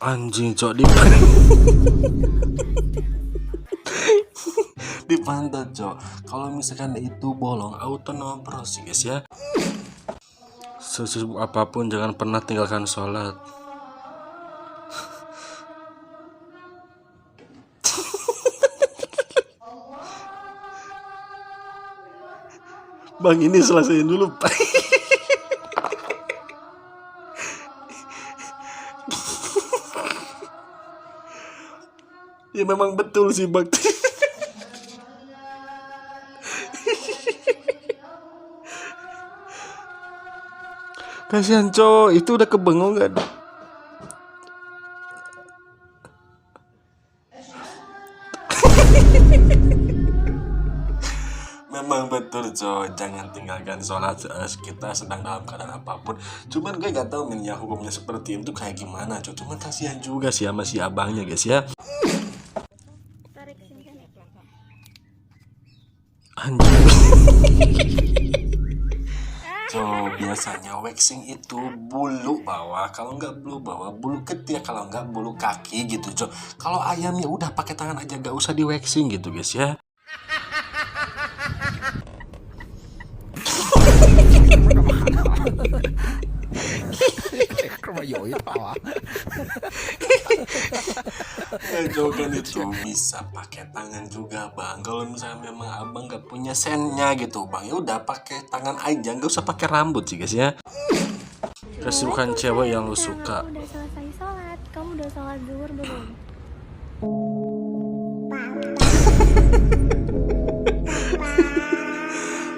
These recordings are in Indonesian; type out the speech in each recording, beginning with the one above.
Anjing cok dipantau cok. Kalau misalkan itu bolong auto nobros sih guys ya. Sesibuk apapun jangan pernah tinggalkan sholat. Bang ini selesaiin dulu Pak. Ya memang betul sih Bang. Kasihan cowok itu udah kebengung gak? Memang betul cowok, jangan tinggalkan sholat kita sedang dalam keadaan apapun. Cuman gue gak tahu men ya hukumnya seperti itu kayak gimana cowok. Cuman kasihan juga sih sama si abangnya guys ya. Anjir. So biasanya waxing itu bulu bawah, kalau nggak bulu bawah, bulu ketiak, kalau nggak bulu kaki gitu cok. Kalau ayamnya udah pakai tangan aja, gak usah di waxing gitu guys ya. Jogan itu bisa pakai tangan juga bang. Kalau misalnya memang abang nggak punya sennya gitu bang, ya udah pakai tangan aja, nggak usah pakai rambut sih guys ya. Kesibukan cewek yang lu suka. Udah selesai sholat, kamu udah sholat zuhur belum?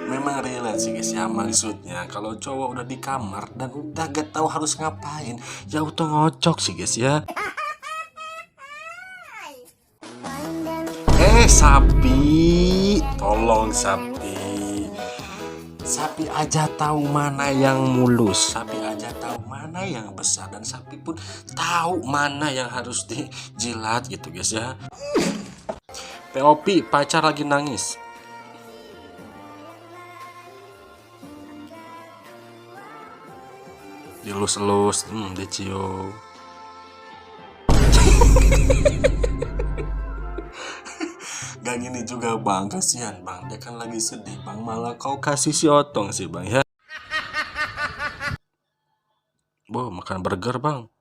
Memang relate sih guys ya, maksudnya kalau cowok udah di kamar dan udah gak tahu harus ngapain, ya auto ngocok sih guys ya. Sapi, tolong sapi. Sapi aja tahu mana yang mulus, sapi aja tahu mana yang besar, dan sapi pun tahu mana yang harus dijilat gitu guys ya. POP, pacar lagi nangis. Dilus-elus, dicium. Gak gini juga bang, kasihan bang, dia kan lagi sedih bang, malah kau kasih si otong sih bang ya. Boh, makan burger bang.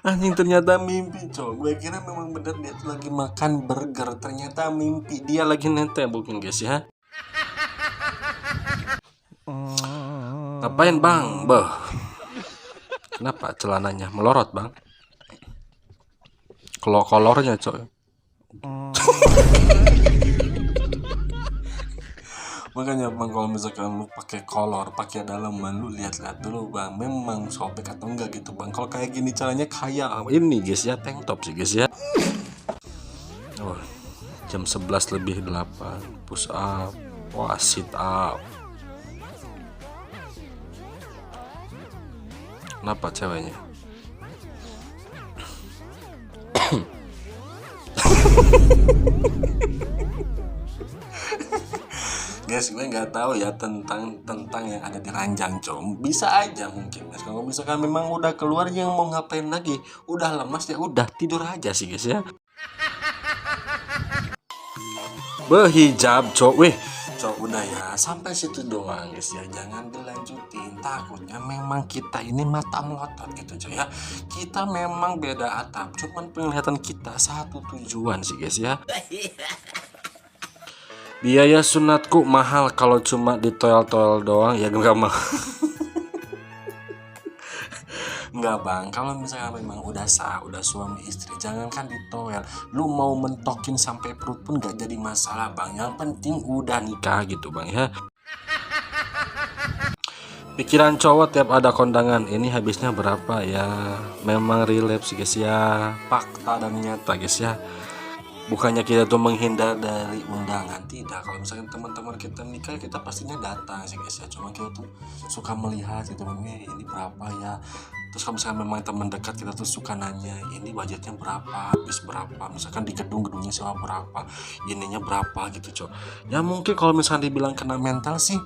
Anjing, ternyata mimpi cowok. Gue kira memang bener dia tuh lagi makan burger, ternyata mimpi dia lagi mungkin guys ya. Ngapain bang? Boh, kenapa celananya melorot bang? Kolornya coy. Makanya bang, kalau misalkan lu pakai kolor, pakai dalaman, lu lihat-lihat dulu bang, memang sobek atau enggak gitu bang. Kalau kayak gini caranya kayak ini guys ya, tank top sih guys ya. Oh, jam 11:08 push up, wah sit up. Kenapa ceweknya? Guys, gue nggak tahu ya tentang yang ada di ranjang com. Bisa aja mungkin guys. Kalau misalkan memang udah keluar, yang mau ngapain lagi, udah lemas ya udah tidur aja sih guys ya. Berhijab cok, weh cok, udah ya sampai situ doang guys ya, jangan dilanjutin, takutnya memang kita ini mata melotot gitu cok ya. Kita memang beda atap, cuman penglihatan kita satu tujuan sih guys ya. Biaya sunatku mahal, kalau cuma di toel-toel doang ya gak mau. Enggak bang, kalau misalnya memang udah sah, udah suami istri, jangankan ditoel, lu mau mentokin sampai perut pun gak jadi masalah bang. Yang penting udah nikah gitu bang ya. Pikiran cowok tiap ada kondangan, ini habisnya berapa ya? Memang relapse guys ya, fakta dan nyata guys ya. Bukannya kita tuh menghindar dari undangan, tidak. Kalau misalkan teman-teman kita nikah, kita pastinya datang sih guys ya. Cuma kita tuh suka melihat gitu, ini berapa ya. Terus kalau misalkan memang teman dekat, kita tuh suka nanya, ini budgetnya berapa, habis berapa. Misalkan di gedungnya sewa berapa, ininya berapa gitu cok. Ya mungkin kalau misalkan dibilang kena mental sih,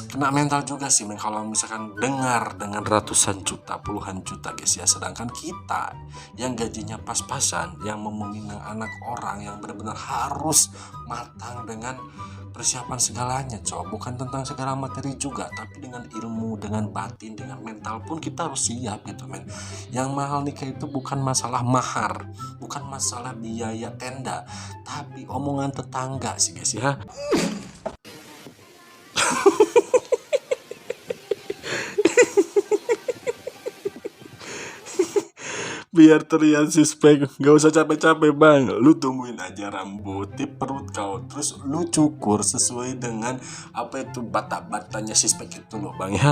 kena mental juga sih men, kalau misalkan dengar dengan ratusan juta, puluhan juta guys ya. Sedangkan kita yang gajinya pas-pasan, yang memenuhi anak orang, yang benar-benar harus matang dengan persiapan segalanya cowok. Bukan tentang segala materi juga, tapi dengan ilmu, dengan batin, dengan mental pun kita harus siap gitu men. Yang mahal nikah itu bukan masalah mahar, bukan masalah biaya tenda, tapi omongan tetangga sih guys ya. Biar terlihat suspek, gak usah capek-capek bang, lu tungguin aja rambut di perut kau, terus lu cukur sesuai dengan apa itu bata-batanya suspek itu loh bang ya.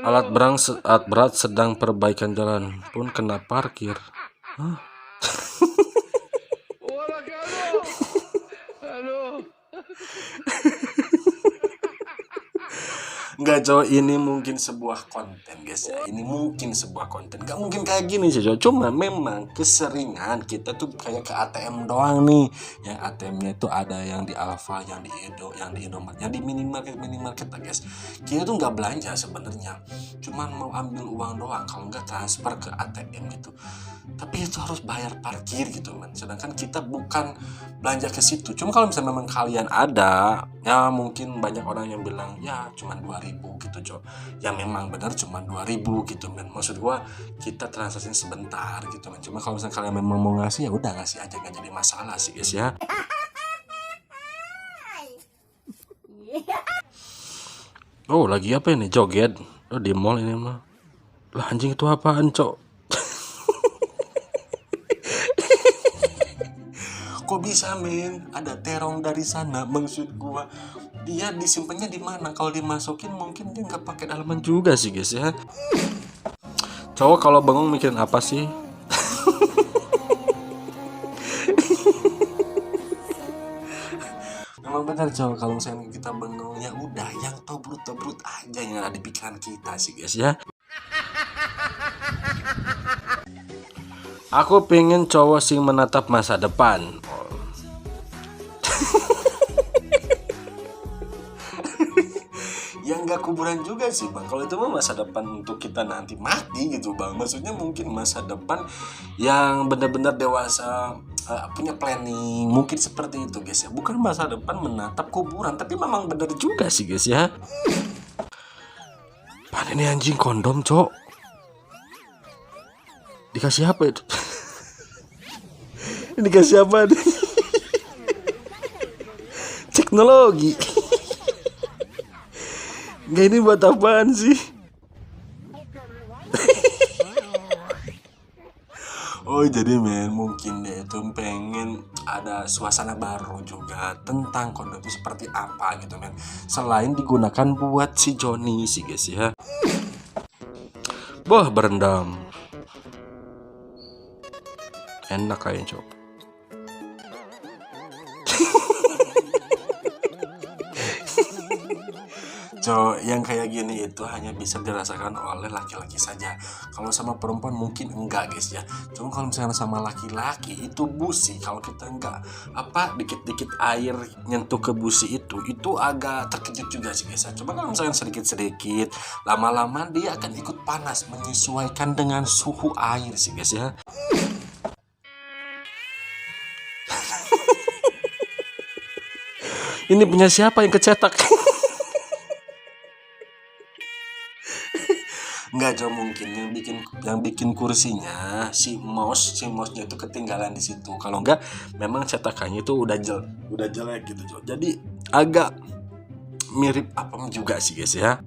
Alat berat sedang perbaikan jalan pun kena parkir. Hah? Nggak cowok, ini mungkin sebuah konten guys ya. Ini mungkin sebuah konten, nggak mungkin kayak gini sih cowok. Cuma memang keseringan kita tuh kayak ke ATM doang nih. Yang ATM-nya itu ada yang di Alfa, yang di Edo, yang di Indomaret, yang di minimarket lah guys. Kita tuh nggak belanja sebenarnya, cuman mau ambil uang doang. Kalau nggak transfer ke ATM gitu, tapi itu harus bayar parkir gitu man. Sedangkan kita bukan belanja ke situ. Cuma kalau misalnya memang kalian ada, ya mungkin banyak orang yang bilang ya cuman 2.000 gitu cok. Ya memang benar cuman 2.000 gitu men. Maksud gua kita transaksi sebentar gitu men. Cuma kalau misalnya kalian memang mau ngasih, ya udah ngasih aja, gak jadi masalah sih guys ya. Oh lagi apa ini, joget? Oh di mall ini mah. Lah anjing itu apaan cok? Kok bisa men, ada terong dari sana. Maksud gua dia disimpannya di mana? Kalau dimasukin mungkin dia nggak pakai dalaman juga sih guys ya. Cowok kalau bengong mikirin apa sih? Memang benar cowok, kalau misalnya kita bengong ya udah yang tobrut aja yang ada di pikiran kita sih guys ya. Aku pengen cowok sing menatap masa depan. Yang nggak kuburan juga sih bang. Kalau itu mah masa depan untuk kita nanti mati gitu bang. Maksudnya mungkin masa depan yang benar-benar dewasa, punya planning, mungkin seperti itu guys ya. Bukan masa depan menatap kuburan, tapi memang benar juga sih guys ya. Pan ini anjing kondom cok. Dikasih apa itu? Ini dikasih apa nih? Teknologi. Nggak, ini buat apaan sih? Oh jadi men, mungkin dia itu pengen ada suasana baru juga tentang kondom itu seperti apa gitu men. Selain digunakan buat si Joni sih guys ya. Wah berendam. Enak kayaknya cok. Cowok yang kayak gini itu hanya bisa dirasakan oleh laki-laki saja. Kalau sama perempuan mungkin enggak guys ya. Cuma kalau misalnya sama laki-laki itu busi. Kalau kita enggak dikit-dikit air nyentuh ke busi itu agak terkejut juga sih guys ya. Coba kalau misalnya sedikit-sedikit, lama-lama dia akan ikut panas, menyesuaikan dengan suhu air sih guys ya. Ini punya siapa yang kecetak? Enggak jauh, mungkin yang bikin kursinya si mouse-nya itu ketinggalan di situ. Kalau enggak memang cetakannya itu udah jelek gitu. Jadi agak mirip apem juga sih guys ya.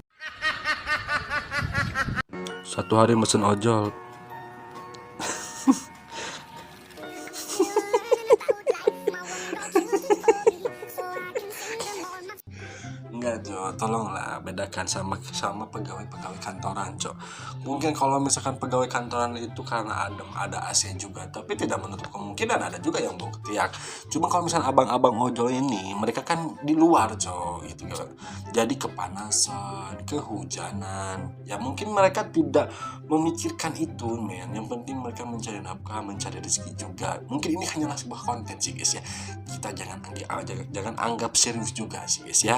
Satu hari mesen ojol. enggak Jo, tolonglah bedakan sama pegawai-pegawai kantoran Jo. Mungkin kalau misalkan pegawai kantoran itu karena ada AC juga, tapi tidak menutup kemungkinan ada juga yang bau ketiak. Cuma kalau misalkan abang-abang ojol ini, mereka kan di luar Jo, gitu kan. Jadi kepanasan, kehujanan, ya mungkin mereka tidak memikirkan itu, men. Yang penting mereka mencari nafkah, mencari rezeki juga. Mungkin ini hanyalah sebuah konten sih guys ya. Kita jangan anggap serius juga sih guys ya.